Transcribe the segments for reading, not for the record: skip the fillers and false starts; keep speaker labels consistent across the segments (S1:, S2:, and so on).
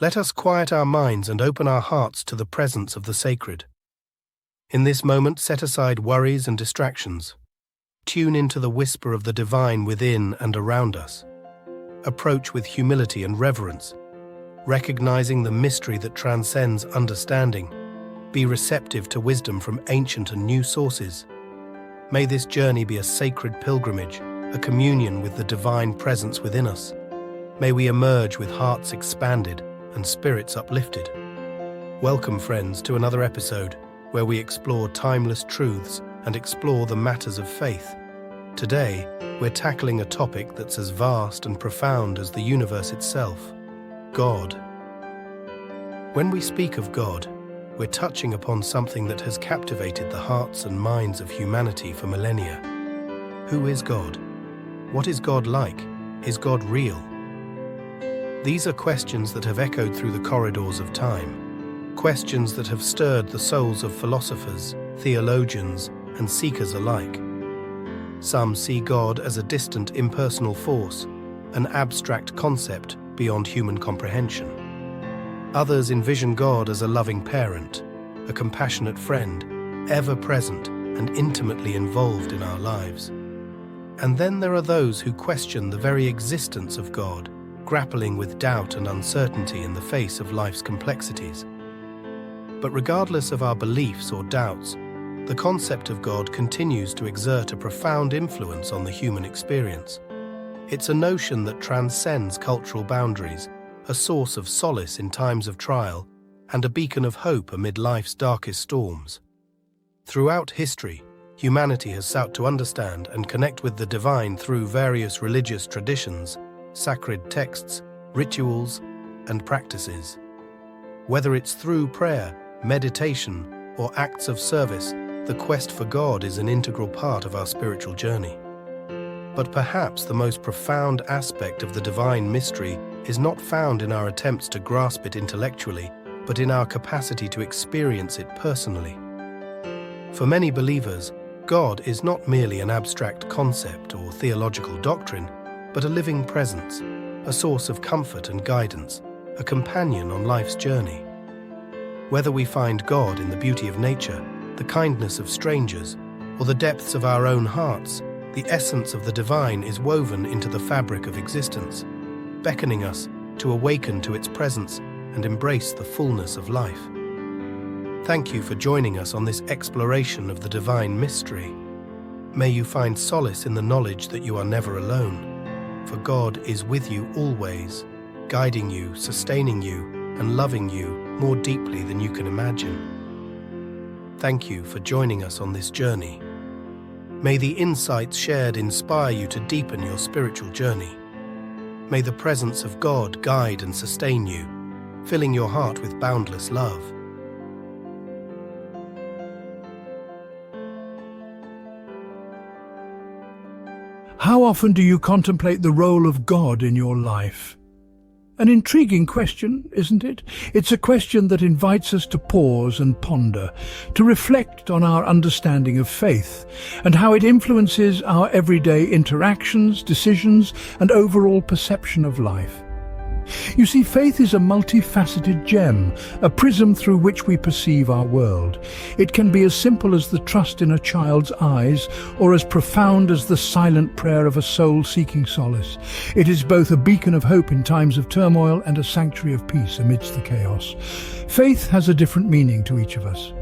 S1: Let us quiet our minds and open our hearts to the presence of the sacred. In this moment, set aside worries and distractions. Tune into the whisper of the divine within and around us. Approach with humility and reverence, recognizing the mystery that transcends understanding. Be receptive to wisdom from ancient and new sources. May this journey be a sacred pilgrimage, a communion with the divine presence within us. May we emerge with hearts expanded and spirits uplifted. Welcome, friends, to another episode where we explore timeless truths and explore the matters of faith. Today, we're tackling a topic that's as vast and profound as the universe itself: God. When we speak of God, we're touching upon something that has captivated the hearts and minds of humanity for millennia. Who is God? What is God like? Is God real? These are questions that have echoed through the corridors of time, questions that have stirred the souls of philosophers, theologians, and seekers alike. Some see God as a distant, impersonal force, an abstract concept beyond human comprehension. Others envision God as a loving parent, a compassionate friend, ever present and intimately involved in our lives. And then there are those who question the very existence of God, grappling with doubt and uncertainty in the face of life's complexities. But regardless of our beliefs or doubts, the concept of God continues to exert a profound influence on the human experience. It's a notion that transcends cultural boundaries, a source of solace in times of trial, and a beacon of hope amid life's darkest storms. Throughout history, humanity has sought to understand and connect with the divine through various religious traditions, sacred texts, rituals, and practices. Whether it's through prayer, meditation, or acts of service, the quest for God is an integral part of our spiritual journey. But perhaps the most profound aspect of the divine mystery is not found in our attempts to grasp it intellectually, but in our capacity to experience it personally. For many believers, God is not merely an abstract concept or theological doctrine, but a living presence, a source of comfort and guidance, a companion on life's journey. Whether we find God in the beauty of nature, the kindness of strangers, or the depths of our own hearts, the essence of the divine is woven into the fabric of existence, beckoning us to awaken to its presence and embrace the fullness of life. Thank you for joining us on this exploration of the divine mystery. May you find solace in the knowledge that you are never alone, for God is with you always, guiding you, sustaining you, and loving you more deeply than you can imagine. Thank you for joining us on this journey. May the insights shared inspire you to deepen your spiritual journey. May the presence of God guide and sustain you, filling your heart with boundless love.
S2: How often do you contemplate the role of God in your life? An intriguing question, isn't it? It's a question that invites us to pause and ponder, to reflect on our understanding of faith and how it influences our everyday interactions, decisions, and overall perception of life. You see, faith is a multifaceted gem, a prism through which we perceive our world. It can be as simple as the trust in a child's eyes, or as profound as the silent prayer of a soul seeking solace. It is both a beacon of hope in times of turmoil and a sanctuary of peace amidst the chaos. Faith has a different meaning to each of us.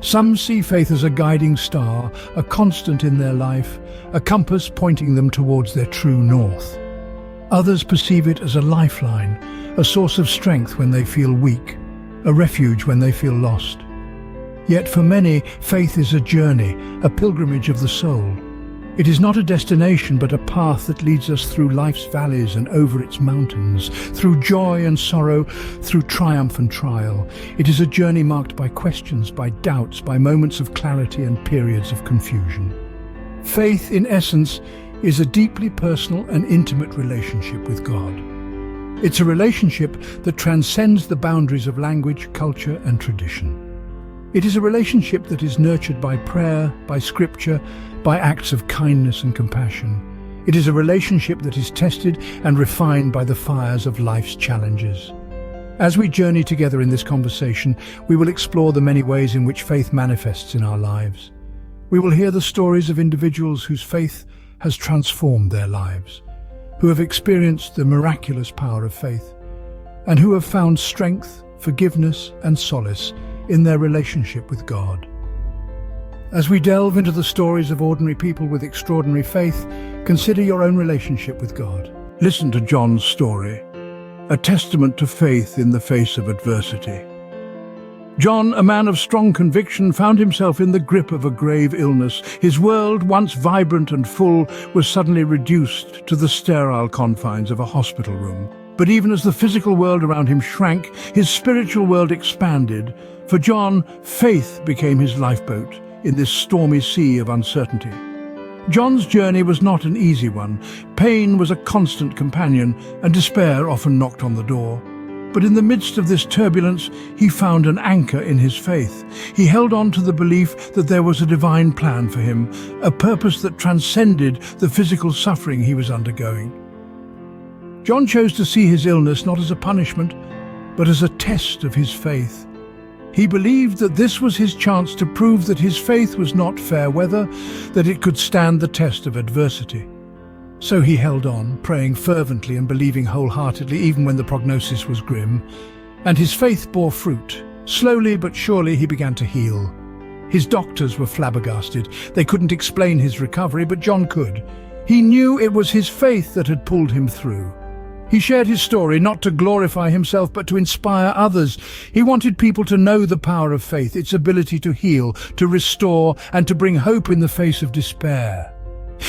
S2: Some see faith as a guiding star, a constant in their life, a compass pointing them towards their true north. Others perceive it as a lifeline, a source of strength when they feel weak, a refuge when they feel lost. Yet for many, faith is a journey, a pilgrimage of the soul. It is not a destination, but a path that leads us through life's valleys and over its mountains, through joy and sorrow, through triumph and trial. It is a journey marked by questions, by doubts, by moments of clarity and periods of confusion. Faith, in essence, is a deeply personal and intimate relationship with God. It's a relationship that transcends the boundaries of language, culture, and tradition. It is a relationship that is nurtured by prayer, by scripture, by acts of kindness and compassion. It is a relationship that is tested and refined by the fires of life's challenges. As we journey together in this conversation, we will explore the many ways in which faith manifests in our lives. We will hear the stories of individuals whose faith has transformed their lives, who have experienced the miraculous power of faith, and who have found strength, forgiveness, and solace in their relationship with God. As we delve into the stories of ordinary people with extraordinary faith, consider your own relationship with God. Listen to John's story, a testament to faith in the face of adversity. John, a man of strong conviction, found himself in the grip of a grave illness. His world, once vibrant and full, was suddenly reduced to the sterile confines of a hospital room. But even as the physical world around him shrank, his spiritual world expanded. For John, faith became his lifeboat in this stormy sea of uncertainty. John's journey was not an easy one. Pain was a constant companion, and despair often knocked on the door. But in the midst of this turbulence, he found an anchor in his faith. He held on to the belief that there was a divine plan for him, a purpose that transcended the physical suffering he was undergoing. John chose to see his illness not as a punishment, but as a test of his faith. He believed that this was his chance to prove that his faith was not fair weather, that it could stand the test of adversity. So he held on, praying fervently and believing wholeheartedly even when the prognosis was grim. And his faith bore fruit. Slowly but surely he began to heal. His doctors were flabbergasted. They couldn't explain his recovery, but John could. He knew it was his faith that had pulled him through. He shared his story not to glorify himself but to inspire others. He wanted people to know the power of faith, its ability to heal, to restore, and to bring hope in the face of despair.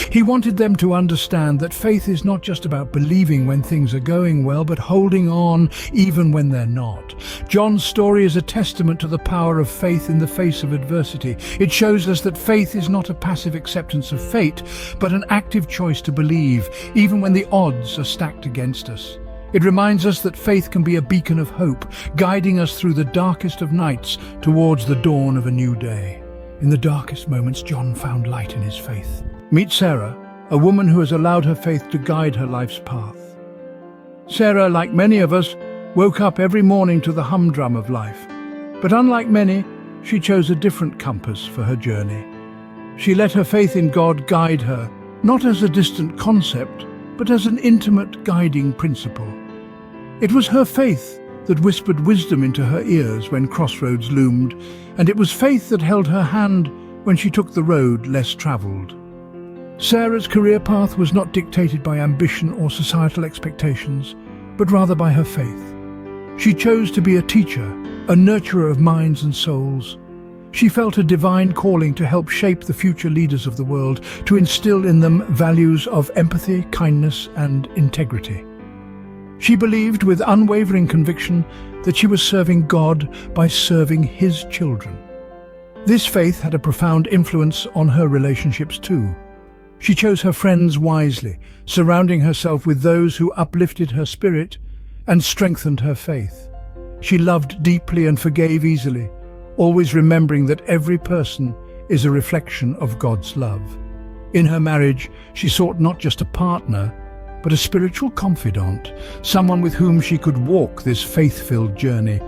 S2: He wanted them to understand that faith is not just about believing when things are going well, but holding on even when they're not. John's story is a testament to the power of faith in the face of adversity. It shows us that faith is not a passive acceptance of fate, but an active choice to believe, even when the odds are stacked against us. It reminds us that faith can be a beacon of hope, guiding us through the darkest of nights towards the dawn of a new day. In the darkest moments, John found light in his faith. Meet Sarah, a woman who has allowed her faith to guide her life's path. Sarah, like many of us, woke up every morning to the humdrum of life. But unlike many, she chose a different compass for her journey. She let her faith in God guide her, not as a distant concept, but as an intimate guiding principle. It was her faith that whispered wisdom into her ears when crossroads loomed, and it was faith that held her hand when she took the road less traveled. Sarah's career path was not dictated by ambition or societal expectations, but rather by her faith. She chose to be a teacher, a nurturer of minds and souls. She felt a divine calling to help shape the future leaders of the world, to instill in them values of empathy, kindness, and integrity. She believed with unwavering conviction that she was serving God by serving His children. This faith had a profound influence on her relationships too. She chose her friends wisely, surrounding herself with those who uplifted her spirit and strengthened her faith. She loved deeply and forgave easily, always remembering that every person is a reflection of God's love. In her marriage, she sought not just a partner, but a spiritual confidant, someone with whom she could walk this faith-filled journey.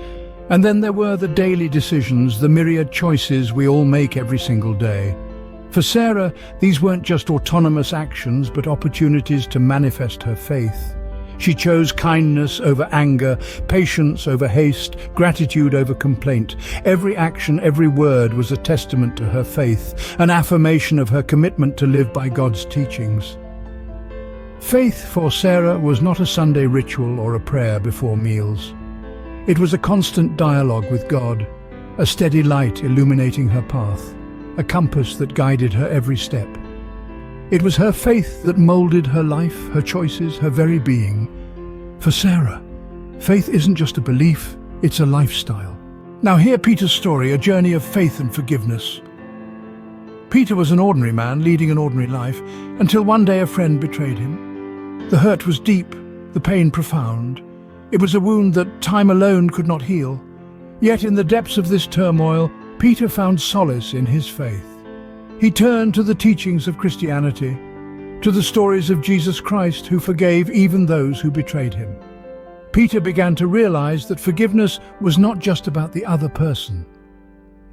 S2: And then there were the daily decisions, the myriad choices we all make every single day. For Sarah, these weren't just autonomous actions, but opportunities to manifest her faith. She chose kindness over anger, patience over haste, gratitude over complaint. Every action, every word was a testament to her faith, an affirmation of her commitment to live by God's teachings. Faith for Sarah was not a Sunday ritual or a prayer before meals. It was a constant dialogue with God, a steady light illuminating her path, a compass that guided her every step. It was her faith that molded her life, her choices, her very being. For Sarah, faith isn't just a belief, it's a lifestyle. Now hear Peter's story, a journey of faith and forgiveness. Peter was an ordinary man leading an ordinary life until one day a friend betrayed him. The hurt was deep, the pain profound. It was a wound that time alone could not heal. Yet in the depths of this turmoil, Peter found solace in his faith. He turned to the teachings of Christianity, to the stories of Jesus Christ who forgave even those who betrayed him. Peter began to realize that forgiveness was not just about the other person.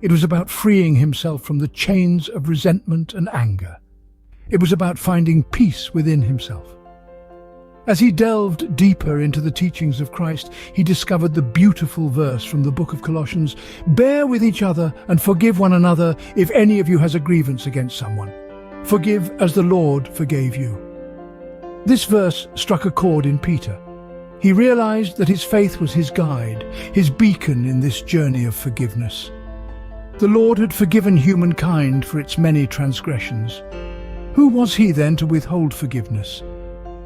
S2: It was about freeing himself from the chains of resentment and anger. It was about finding peace within himself. As he delved deeper into the teachings of Christ, he discovered the beautiful verse from the book of Colossians, "Bear with each other and forgive one another if any of you has a grievance against someone. Forgive as the Lord forgave you." This verse struck a chord in Peter. He realized that his faith was his guide, his beacon in this journey of forgiveness. The Lord had forgiven humankind for its many transgressions. Who was he then to withhold forgiveness?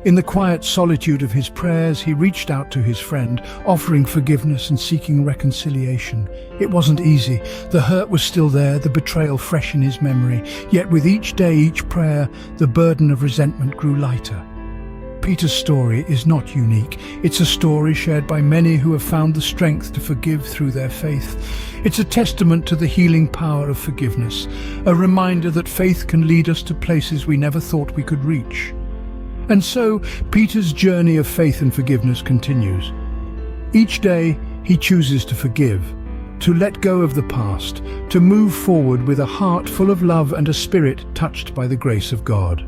S2: In the quiet solitude of his prayers, he reached out to his friend, offering forgiveness and seeking reconciliation. It wasn't easy. The hurt was still there, the betrayal fresh in his memory. Yet with each day, each prayer, the burden of resentment grew lighter. Peter's story is not unique. It's a story shared by many who have found the strength to forgive through their faith. It's a testament to the healing power of forgiveness, a reminder that faith can lead us to places we never thought we could reach. And so, Peter's journey of faith and forgiveness continues. Each day, he chooses to forgive, to let go of the past, to move forward with a heart full of love and a spirit touched by the grace of God.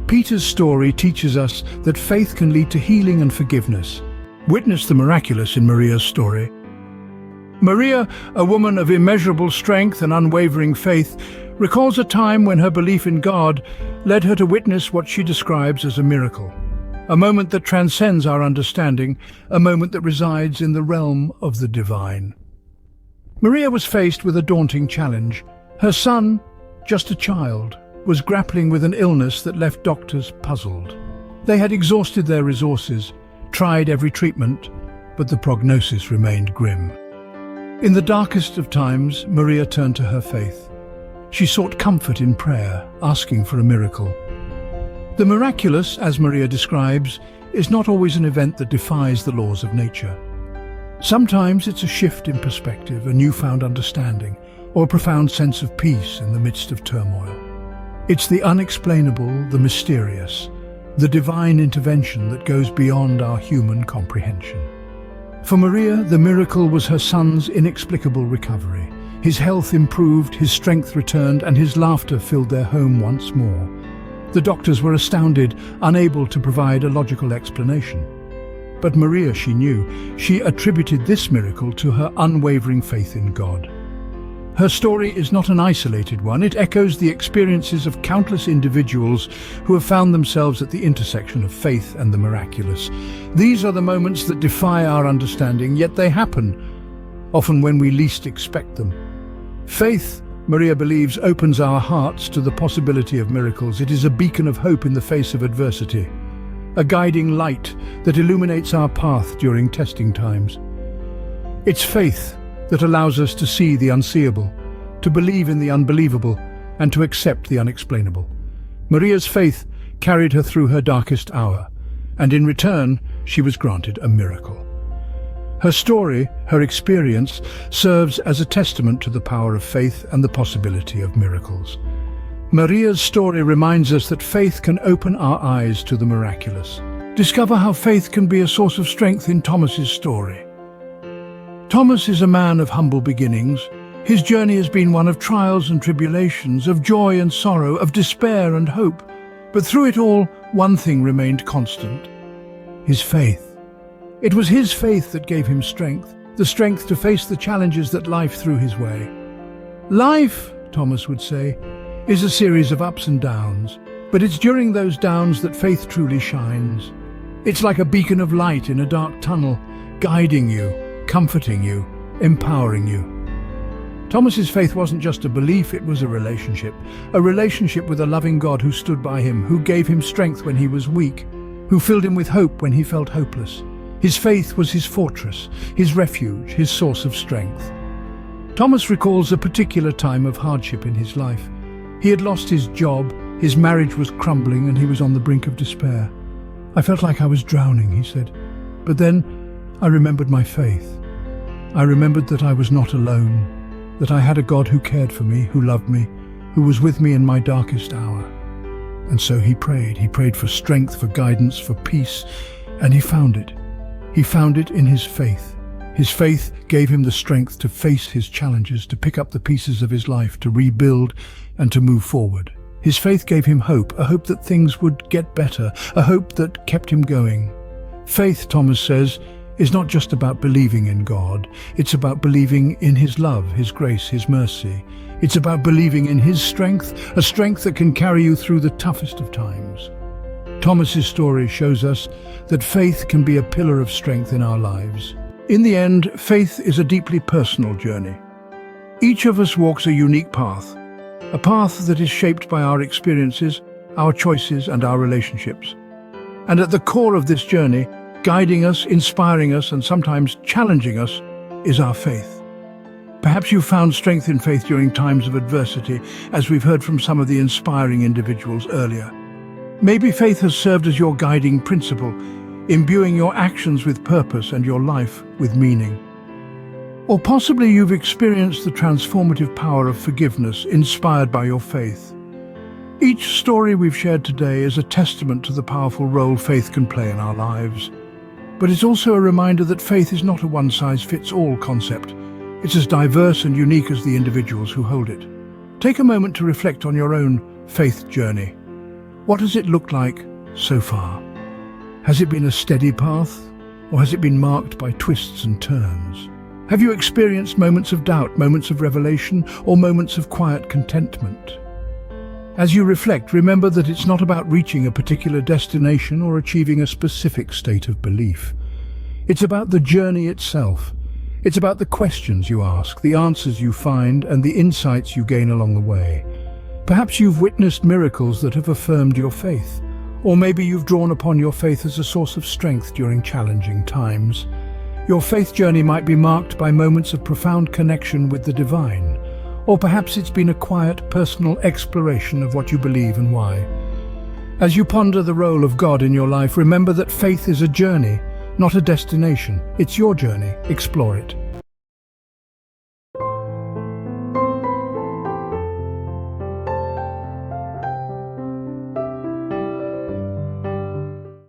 S2: Peter's story teaches us that faith can lead to healing and forgiveness. Witness the miraculous in Maria's story. Maria, a woman of immeasurable strength and unwavering faith, recalls a time when her belief in God led her to witness what she describes as a miracle. A moment that transcends our understanding, a moment that resides in the realm of the divine. Maria was faced with a daunting challenge. Her son, just a child, was grappling with an illness that left doctors puzzled. They had exhausted their resources, tried every treatment, but the prognosis remained grim. In the darkest of times, Maria turned to her faith. She sought comfort in prayer, asking for a miracle. The miraculous, as Maria describes, is not always an event that defies the laws of nature. Sometimes it's a shift in perspective, a newfound understanding, or a profound sense of peace in the midst of turmoil. It's the unexplainable, the mysterious, the divine intervention that goes beyond our human comprehension. For Maria, the miracle was her son's inexplicable recovery. His health improved, his strength returned, and his laughter filled their home once more. The doctors were astounded, unable to provide a logical explanation. But Maria, she knew, she attributed this miracle to her unwavering faith in God. Her story is not an isolated one. It echoes the experiences of countless individuals who have found themselves at the intersection of faith and the miraculous. These are the moments that defy our understanding, yet they happen, often when we least expect them. Faith, Maria believes, opens our hearts to the possibility of miracles. It is a beacon of hope in the face of adversity, a guiding light that illuminates our path during testing times. It's faith that allows us to see the unseeable, to believe in the unbelievable, and to accept the unexplainable. Maria's faith carried her through her darkest hour, and in return, she was granted a miracle. Her story, her experience, serves as a testament to the power of faith and the possibility of miracles. Maria's story reminds us that faith can open our eyes to the miraculous. Discover how faith can be a source of strength in Thomas's story. Thomas is a man of humble beginnings. His journey has been one of trials and tribulations, of joy and sorrow, of despair and hope. But through it all, one thing remained constant: his faith. It was his faith that gave him strength, the strength to face the challenges that life threw his way. Life, Thomas would say, is a series of ups and downs, but it's during those downs that faith truly shines. It's like a beacon of light in a dark tunnel, guiding you, comforting you, empowering you. Thomas's faith wasn't just a belief, it was a relationship with a loving God who stood by him, who gave him strength when he was weak, who filled him with hope when he felt hopeless. His faith was his fortress, his refuge, his source of strength. Thomas recalls a particular time of hardship in his life. He had lost his job, his marriage was crumbling, and he was on the brink of despair. "I felt like I was drowning," he said. "But then I remembered my faith. I remembered that I was not alone, that I had a God who cared for me, who loved me, who was with me in my darkest hour." And so he prayed. He prayed for strength, for guidance, for peace, and he found it. He found it in his faith. His faith gave him the strength to face his challenges, to pick up the pieces of his life, to rebuild and to move forward. His faith gave him hope, a hope that things would get better, a hope that kept him going. Faith, Thomas says, is not just about believing in God. It's about believing in His love, His grace, His mercy. It's about believing in His strength, a strength that can carry you through the toughest of times. Thomas's story shows us that faith can be a pillar of strength in our lives. In the end, faith is a deeply personal journey. Each of us walks a unique path, a path that is shaped by our experiences, our choices, and our relationships. And at the core of this journey, guiding us, inspiring us, and sometimes challenging us, is our faith. Perhaps you found strength in faith during times of adversity, as we've heard from some of the inspiring individuals earlier. Maybe faith has served as your guiding principle, imbuing your actions with purpose and your life with meaning. Or possibly you've experienced the transformative power of forgiveness inspired by your faith. Each story we've shared today is a testament to the powerful role faith can play in our lives. But it's also a reminder that faith is not a one-size-fits-all concept. It's as diverse and unique as the individuals who hold it. Take a moment to reflect on your own faith journey. What has it looked like so far? Has it been a steady path, or has it been marked by twists and turns? Have you experienced moments of doubt, moments of revelation, or moments of quiet contentment? As you reflect, remember that it's not about reaching a particular destination or achieving a specific state of belief. It's about the journey itself. It's about the questions you ask, the answers you find, and the insights you gain along the way. Perhaps you've witnessed miracles that have affirmed your faith, or maybe you've drawn upon your faith as a source of strength during challenging times. Your faith journey might be marked by moments of profound connection with the divine, or perhaps it's been a quiet, personal exploration of what you believe and why. As you ponder the role of God in your life, remember that faith is a journey, not a destination. It's your journey. Explore it.